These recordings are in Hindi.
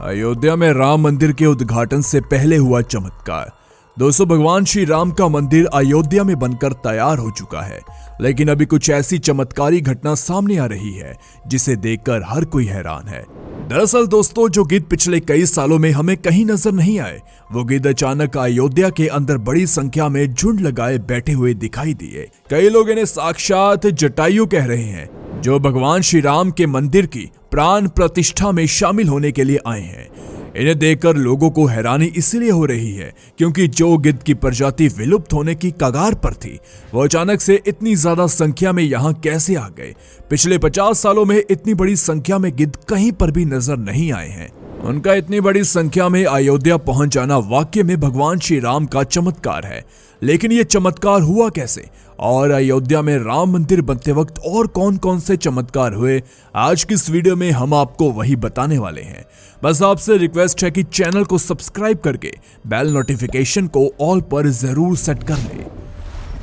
अयोध्या में राम मंदिर के उद्घाटन से पहले हुआ चमत्कार। दोस्तों, भगवान श्री राम का मंदिर अयोध्या में बनकर तैयार हो चुका है, लेकिन अभी कुछ ऐसी चमत्कारी घटना सामने आ रही है जिसे देखकर हर कोई हैरान है। दरअसल दोस्तों, जो गिद्ध पिछले कई सालों में हमें कहीं नजर नहीं आए, वो गिद्ध अचानक अयोध्या के अंदर बड़ी संख्या में झुंड लगाए बैठे हुए दिखाई दिए। कई लोग इन्हें साक्षात जटायु कह रहे हैं, जो भगवान श्री राम के मंदिर की प्राण प्रतिष्ठा में शामिल होने के लिए आए हैं। इन्हें देखकर लोगों को हैरानी इसलिए हो रही है क्योंकि जो गिद्ध की प्रजाति विलुप्त होने की कगार पर थी, वो अचानक से इतनी ज्यादा संख्या में यहाँ कैसे आ गए। पिछले 50 सालों में इतनी बड़ी संख्या में गिद्ध कहीं पर भी नजर नहीं आए हैं। उनका इतनी बड़ी संख्या में अयोध्या पहुंच जाना वाकई में भगवान श्री राम का चमत्कार है। लेकिन ये चमत्कार हुआ कैसे, और अयोध्या में राम मंदिर बनते वक्त और कौन कौन से चमत्कार हुए, आज की इस वीडियो में हम आपको वही बताने वाले हैं। बस आपसे रिक्वेस्ट है कि चैनल को सब्सक्राइब करके बेल नोटिफिकेशन को ऑल पर जरूर सेट कर लें।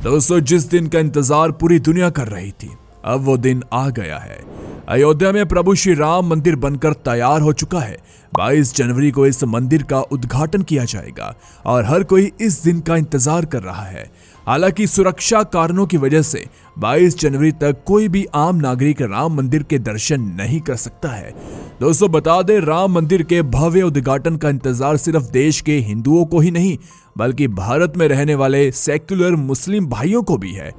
दोस्तों, जिस दिन का इंतजार पूरी दुनिया कर रही थी, अब वो दिन आ गया है। अयोध्या में प्रभु श्री राम मंदिर बनकर तैयार हो चुका है। 22 जनवरी को इस मंदिर का उद्घाटन किया जाएगा और हर कोई इस दिन का इंतजार कर रहा है। हालांकि सुरक्षा कारणों की वजह से 22 जनवरी तक कोई भी आम नागरिक राम मंदिर के दर्शन नहीं कर सकता है। दोस्तों, बता दें, राम मंदिर के भव्य उद्घाटन का इंतजार सिर्फ देश के हिंदुओं को ही नहीं, बल्कि भारत में रहने वाले सेक्युलर मुस्लिम भाइयों को भी है।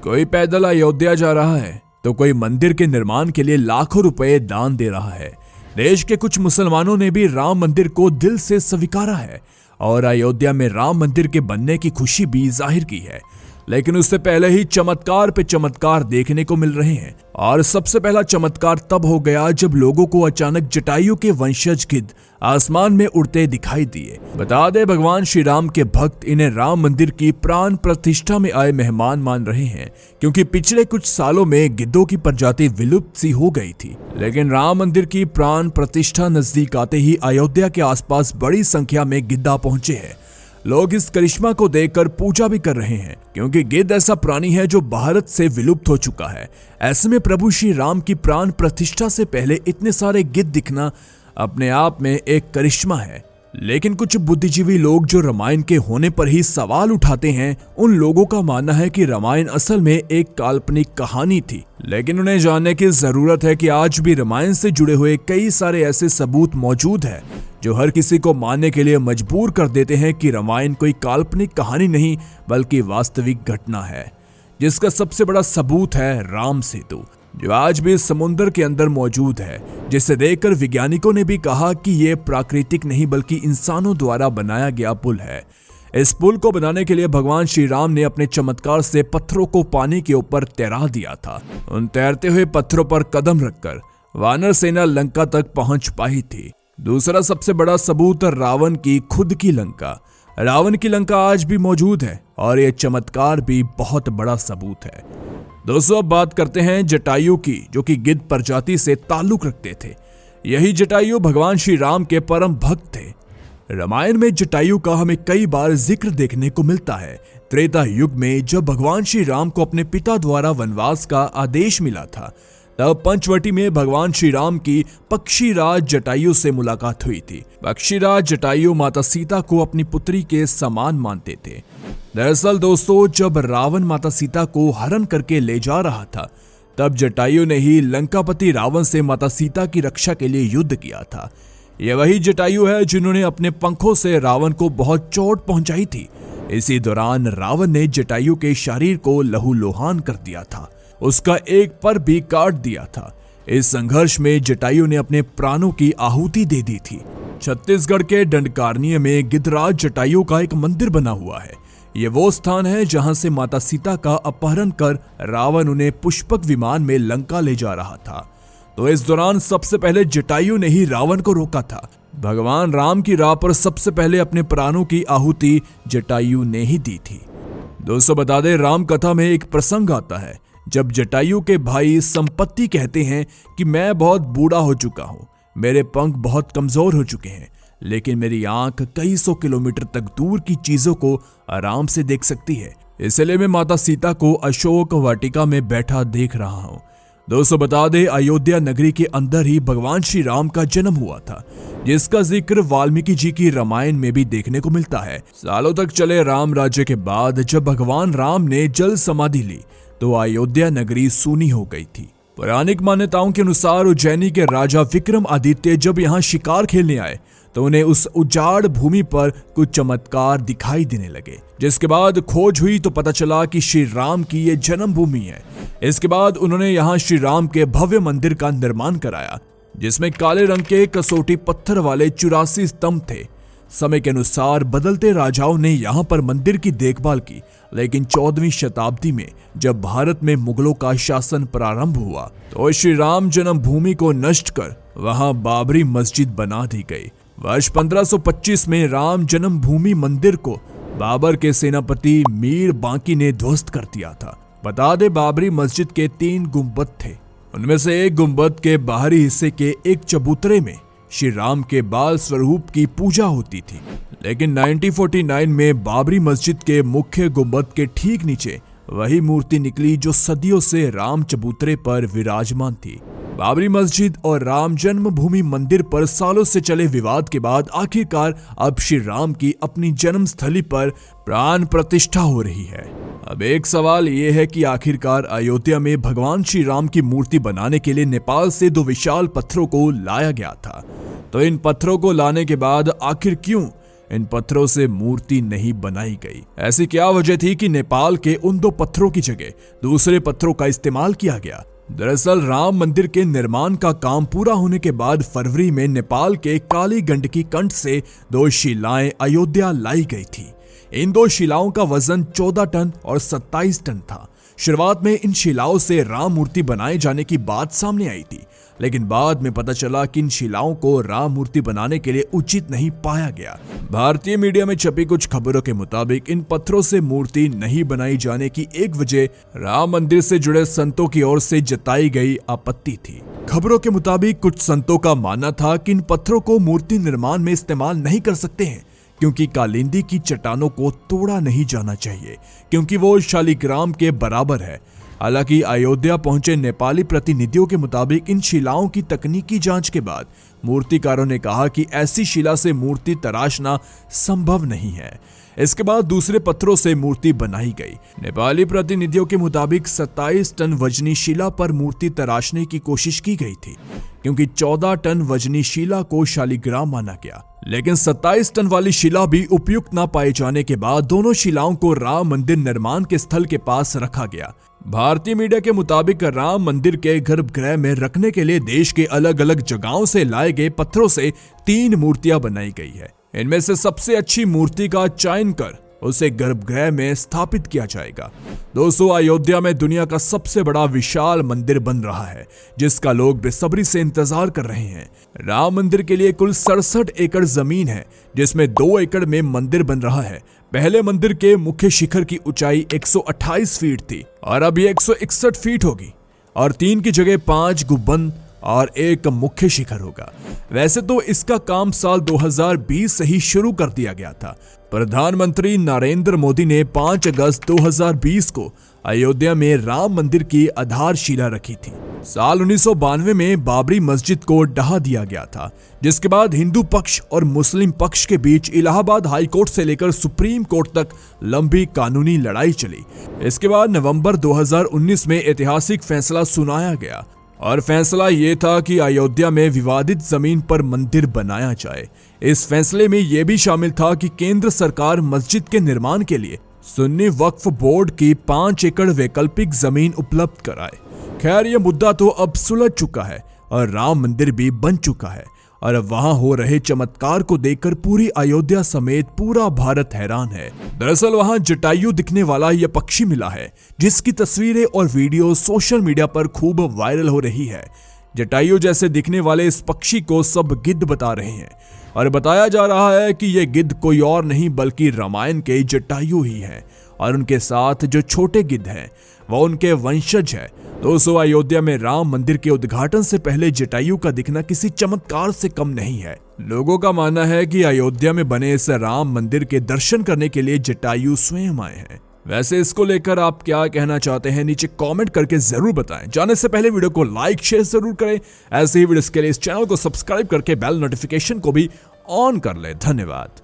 कोई पैदल अयोध्या जा रहा है तो कोई मंदिर के निर्माण के लिए लाखों रुपए दान दे रहा है। देश के कुछ मुसलमानों ने भी राम मंदिर को दिल से स्वीकारा है और अयोध्या में राम मंदिर के बनने की खुशी भी जाहिर की है। लेकिन उससे पहले ही चमत्कार पे चमत्कार देखने को मिल रहे हैं, और सबसे पहला चमत्कार तब हो गया जब लोगों को अचानक जटायु के वंशज गिद्ध आसमान में उड़ते दिखाई दिए। बता दे, भगवान श्री राम के भक्त इन्हें राम मंदिर की प्राण प्रतिष्ठा में आए मेहमान मान रहे हैं, क्योंकि पिछले कुछ सालों में गिद्धों की प्रजाति विलुप्त सी हो गई थी। लेकिन राम मंदिर की प्राण प्रतिष्ठा नजदीक आते ही अयोध्या के आसपास बड़ी संख्या में गिद्ध पहुंचे हैं। लोग इस करिश्मा को देखकर पूजा भी कर रहे हैं, क्योंकि गिद्ध ऐसा प्राणी है जो भारत से विलुप्त हो चुका है। ऐसे में प्रभु श्री राम की प्राण प्रतिष्ठा से पहले इतने सारे गिद्ध दिखना अपने आप में एक करिश्मा है। लेकिन कुछ बुद्धिजीवी लोग जो रामायण के होने पर ही सवाल उठाते हैं, उन लोगों का मानना है कि रामायण असल में एक काल्पनिक कहानी थी। लेकिन उन्हें जानने की जरूरत है कि आज भी रामायण से जुड़े हुए कई सारे ऐसे सबूत मौजूद हैं जो हर किसी को मानने के लिए मजबूर कर देते हैं कि रामायण कोई काल्पनिक कहानी नहीं बल्कि वास्तविक घटना है, जिसका सबसे बड़ा सबूत है राम सेतु, जो आज भी समुद्र के अंदर मौजूद है, जिसे देखकर वैज्ञानिकों ने भी कहा कि यह प्राकृतिक नहीं बल्कि इंसानों द्वारा बनाया गया पुल है। इस पुल को बनाने के लिए भगवान श्री राम ने अपने चमत्कार से पत्थरों को पानी के ऊपर तैरा दिया था। उन तैरते हुए पत्थरों पर कदम रखकर वानर सेना लंका तक पहुंच पाई थी। दूसरा सबसे बड़ा सबूत रावण की खुद की लंका। रावण की लंका आज भी मौजूद है और यह चमत्कार भी बहुत बड़ा सबूत है। दोस्तों, अब बात करते हैं जटायु की, जो कि गिद्ध प्रजाति से ताल्लुक रखते थे। यही जटायु भगवान श्री राम के परम भक्त थे। रामायण में जटायु का हमें कई बार जिक्र देखने को मिलता है। त्रेता युग में जब भगवान श्री राम को अपने पिता द्वारा वनवास का आदेश मिला था, तब पंचवटी में भगवान श्री राम की पक्षीराज जटायु से मुलाकात हुई थी। पक्षीराज जटायु माता सीता को अपनी पुत्री के समान मानते थे। दरअसल दोस्तों, जब रावण माता सीता को हरण करके ले जा रहा था, तब जटायु ने ही लंकापति रावण से माता सीता की रक्षा के लिए युद्ध किया था। यह वही जटायु है जिन्होंने अपने पंखों से रावण को बहुत चोट पहुंचाई थी। इसी दौरान रावण ने जटायु के शरीर को लहूलुहान कर दिया था, उसका एक पर भी काट दिया था। इस संघर्ष में जटायु ने अपने प्राणों की आहुति दे दी थी। छत्तीसगढ़ के दंडकारण्य में गिद्धराज जटायु का एक मंदिर बना हुआ है। ये वो स्थान है जहां से माता सीता का अपहरण कर रावण उन्हें पुष्पक विमान में लंका ले जा रहा था। तो इस दौरान सबसे पहले जटायु ने ही रावण को रोका था। भगवान राम की राह पर सबसे पहले अपने प्राणों की आहुति जटायु ने ही दी थी। दोस्तों, बता दें, राम कथा में एक प्रसंग आता है जब जटायु के भाई संपत्ति कहते हैं कि मैं बहुत बूढ़ा हो चुका हूँ, मेरे पंख बहुत कमजोर हो चुके हैं, लेकिन मेरी आंख कई सौ किलोमीटर तक दूर की चीजों को आराम से देख सकती है, इसलिए मैं माता सीता को अशोक वाटिका में बैठा देख रहा हूँ। दोस्तों, बता दें, अयोध्या नगरी के अंदर ही भगवान श्री राम का जन्म हुआ था। जिसका जिक्र वाल्मीकि जी की रामायण में भी देखने को मिलता है। सालों तक चले राम राज्य के बाद जब भगवान राम ने जल समाधि ली तो अयोध्या नगरी सूनी हो गई थी। पौराणिक मान्यताओं के अनुसार उज्जैनी के राजा विक्रमादित्य जब यहाँ शिकार खेलने आए तो उन्हें उस उजाड़ भूमि पर कुछ चमत्कार दिखाई देने लगे, जिसके बाद खोज हुई तो पता चला कि श्री राम की ये जन्मभूमि है। इसके बाद उन्होंने यहाँ श्री राम के भव्य मंदिर का निर्माण कराया, जिसमें काले रंग के कसौटी पत्थर वाले 84 स्तंभ थे। समय के अनुसार बदलते राजाओं ने यहाँ पर मंदिर की देखभाल की, लेकिन 14वीं शताब्दी में जब भारत में मुगलों का शासन प्रारंभ हुआ तो श्री राम जन्मभूमि को नष्ट कर वहां बाबरी मस्जिद बना दी गई। वर्ष 1525 में राम जन्मभूमि मंदिर को बाबर के सेनापति मीर बांकी ने ध्वस्त कर दिया था। बता दे, बाबरी मस्जिद के 3 गुंबद थे। उनमें से एक गुंबद के बाहरी हिस्से के एक चबूतरे में श्री राम के बाल स्वरूप की पूजा होती थी, लेकिन 1949 में बाबरी मस्जिद के मुख्य गुंबद के ठीक नीचे वही मूर्ति निकली जो सदियों से राम चबूतरे पर विराजमान थी। बाबरी मस्जिद और राम जन्मभूमि मंदिर पर सालों से चले विवाद के बाद आखिरकार अब श्री राम की अपनी जन्मस्थली पर प्राण प्रतिष्ठा हो रही है। अब एक सवाल ये है कि आखिरकार अयोध्या में भगवान श्री राम की मूर्ति बनाने के लिए नेपाल से 2 विशाल पत्थरों को लाया गया था, तो इन पत्थरों को लाने के बाद आखिर क्यों इन पत्थरों से मूर्ति नहीं बनाई गई? ऐसी क्या वजह थी कि नेपाल के उन 2 पत्थरों की जगह दूसरे पत्थरों का इस्तेमाल किया गया? दरअसल राम मंदिर के निर्माण का काम पूरा होने के बाद फरवरी में नेपाल के काली गंडकी कंठ से 2 शिलाएं अयोध्या लाई गई थी। इन 2 शिलाओं का वजन 14 टन और 27 टन था। शुरुआत में इन शिलाओं से राम मूर्ति बनाए जाने की बात सामने आई थी, लेकिन बाद में पता चला कि इन शिलाओं को राम मूर्ति बनाने के लिए उचित नहीं पाया गया। भारतीय मीडिया में छपी कुछ खबरों के मुताबिक इन पत्थरों से मूर्ति नहीं बनाई जाने की एक वजह राम मंदिर से जुड़े संतों की ओर से जताई गई आपत्ति थी। खबरों के मुताबिक कुछ संतों का मानना था कि इन पत्थरों को मूर्ति निर्माण में इस्तेमाल नहीं कर सकते हैं, क्योंकि कालिंदी की चट्टानों को तोड़ा नहीं जाना चाहिए, क्योंकि वो शालिग्राम के बराबर है। हालांकि अयोध्या पहुंचे नेपाली प्रतिनिधियों के मुताबिक इन शिलाओं की तकनीकी जांच के बाद मूर्तिकारों ने कहा कि ऐसी शिला से मूर्ति तराशना संभव नहीं है। इसके बाद दूसरे पत्थरों से मूर्ति बनाई गई। नेपाली प्रतिनिधियों के मुताबिक 27 टन वजनी शिला पर मूर्ति तराशने की कोशिश की गई थी, क्योंकि 14 टन वजनी शिला को शालिग्राम माना गया, लेकिन 27 टन वाली शिला भी उपयुक्त न पाए जाने के बाद दोनों शिलाओं को राम मंदिर निर्माण के स्थल के पास रखा गया। भारतीय मीडिया के मुताबिक राम मंदिर के गर्भगृह में रखने के लिए देश के अलग अलग जगहों से लाए गए पत्थरों से 3 मूर्तियां बनाई गई है। इनमें से सबसे अच्छी मूर्ति का चयन कर उसे गर्भगृह में स्थापित किया जाएगा। दोस्तों, अयोध्या में दुनिया का सबसे बड़ा विशाल मंदिर बन रहा है, जिसका लोग बेसब्री से इंतजार कर रहे हैं। राम मंदिर के लिए कुल 67 एकड़ जमीन है, जिसमें 2 एकड़ में मंदिर बन रहा है। पहले मंदिर के मुख्य शिखर की ऊंचाई 128 फीट थी और अब ये 161 फीट होगी, और 3 की जगह 5 गुंबद और 1 मुख्य शिखर होगा। वैसे तो इसका काम साल 2020 से ही शुरू कर दिया गया था। प्रधानमंत्री नरेंद्र मोदी ने 5 अगस्त 2020 को अयोध्या में राम मंदिर की आधारशिला रखी थी। साल 1992 में बाबरी मस्जिद को ढहा दिया गया था, जिसके बाद हिंदू पक्ष और मुस्लिम पक्ष के बीच इलाहाबाद हाई कोर्ट से लेकर सुप्रीम कोर्ट तक लंबी कानूनी लड़ाई चली। इसके बाद नवंबर 2019 में ऐतिहासिक फैसला सुनाया गया, और फैसला ये था कि अयोध्या में विवादित जमीन पर मंदिर बनाया जाए। इस फैसले में यह भी शामिल था कि केंद्र सरकार मस्जिद के निर्माण के लिए सुन्नी वक्फ बोर्ड की 5 एकड़ वैकल्पिक जमीन उपलब्ध कराए। खैर, यह मुद्दा तो अब सुलझ चुका है और राम मंदिर भी बन चुका है, और अब वहां हो रहे चमत्कार को देखकर पूरी अयोध्या समेत पूरा भारत हैरान है। दरअसल वहां जटायु दिखने वाला यह पक्षी मिला है, जिसकी तस्वीरें और वीडियो सोशल मीडिया पर खूब वायरल हो रही है। जटायु जैसे दिखने वाले इस पक्षी को सब गिद्ध बता रहे हैं, और बताया जा रहा है कि यह गिद्ध कोई और नहीं बल्कि रामायण के जटायु ही हैं, और उनके साथ जो छोटे गिद्ध हैं वह उनके वंशज है। दोस्तों, अयोध्या में राम मंदिर के उद्घाटन से पहले जटायु का दिखना किसी चमत्कार से कम नहीं है। लोगों का मानना है कि अयोध्या में बने इस राम मंदिर के दर्शन करने के लिए जटायु स्वयं आए हैं। वैसे इसको लेकर आप क्या कहना चाहते हैं नीचे कमेंट करके जरूर बताएं। जाने से पहले वीडियो को लाइक शेयर जरूर करें। ऐसे ही वीडियोस के लिए इस चैनल को सब्सक्राइब करके बेल नोटिफिकेशन को भी ऑन कर लें। धन्यवाद।